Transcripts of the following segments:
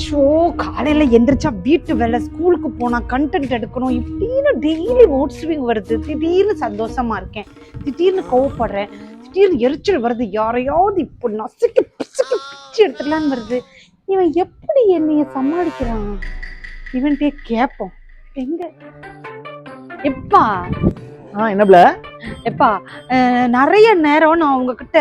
Show காலையில எந்திரிச்சா வீட்டு வேலை, ஸ்கூலுக்கு போனா கண்டென்ட் எடுக்கணும், இப்படின்னு டெய்லி மூட் ஸ்விங் வருது. திடீர்னு சந்தோஷமா இருக்கேன், திடீர்னு கோவப்படுறேன், திடீர்னு எரிச்சல் வருது, யாரையாவது இப்போ நசுக்கி பிசுக்கி பிச்சு எடுத்துக்கலான்னு வருது. இவன் எப்படி என்னைய சமாளிக்கிறான்? இவன்கிட்டயே கேட்போம். எங்க எப்பா என்னப்ல எப்பா நிறைய நேரம் நான் உங்ககிட்ட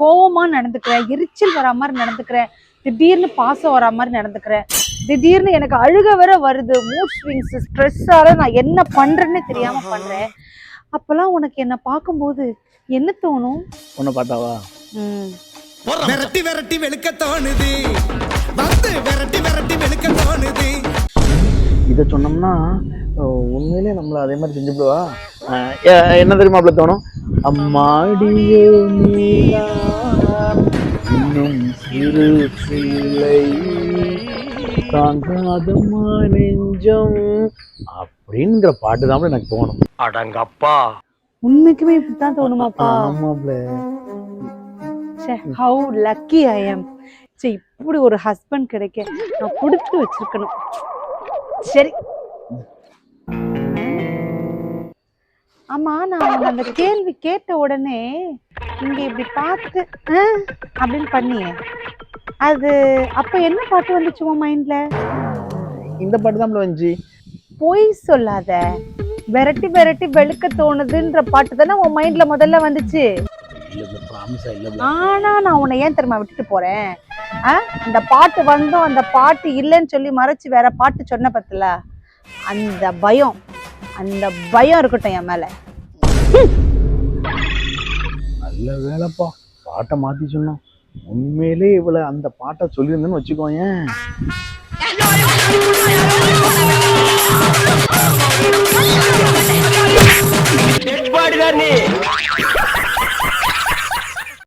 கோவமா நடந்துக்கிறேன், எரிச்சல் வரா மாதிரி நடந்துக்கிறேன், திடீர்னு பாசம் வரா மாதிரி நடந்துக்கிறேன், திடீர்னு எனக்கு அழுக வர வருது, மூட் ஸ்விங்ஸ், ஸ்ட்ரெஸ்ஸால நான் என்ன பண்றேன்னு தெரியாம பண்றேன். அப்பெல்லாம் உனக்கு என்ன பார்க்கும்போது என்ன தோணும்? உன்னை பார்த்தாவா? விரட்டி விரட்டி வெளுக்க தோணுது, வந்து விரட்டி விரட்டி வெளுக்க தோணுது. இதை சொன்னோம்னா உண்மையிலே நம்மள அதே மாதிரி செஞ்சுடுவா. என்ன தெரியுமா அப்படி தோணும்? அம்மாடியோ நீலா இன்னும் சிறு பிள்ளை தாங்காதமா நெஞ்சம் அப்படின்ற பாட்டு தான் எனக்கு தோணும். அடங்கப்பா, உண்மைக்குமே இப்படித்தான் தோணுமாப்பா? ஆமாப்ல. How lucky I am. சரி, இப்படி ஒரு ஹஸ்பண்ட் கிடைக்க நான் கொடுத்து வச்சிருக்கணும். சரி, ஆமா, நான் அந்த கேள்வி கேட்ட உடனே இங்க இப்படி பார்த்து அப்படின்னு பண்ணியே, அது அப்ப என்ன பாட்டு வந்துச்சு உன் மைண்ட்ல? இந்த பாட்டு தான் வந்துச்சு. பொய் சொல்லாத, விரட்டி விரட்டி வெளுக்க தோணுதுன்ற பாட்டு தானே உன் மைண்ட்ல முதல்ல வந்துச்சு. ஆனா நான் உன்னை ஏன் தெரியுமா விட்டுட்டு போறேன்? இந்த பாட்டு வந்தோம், அந்த பாட்டு இல்லைன்னு சொல்லி மறைச்சு வேற பாட்டு சொன்ன பத்தல, அந்த பயம் இருக்கட்டும் என் மேல. நல்ல வேலைப்பா, பாட்டை மாத்தி சொன்னோம். உண்மையிலே இவளை அந்த பாட்டை சொல்லியிருந்தேன்னு வச்சுக்கோயேன். டெட் பாடி தான் நீ.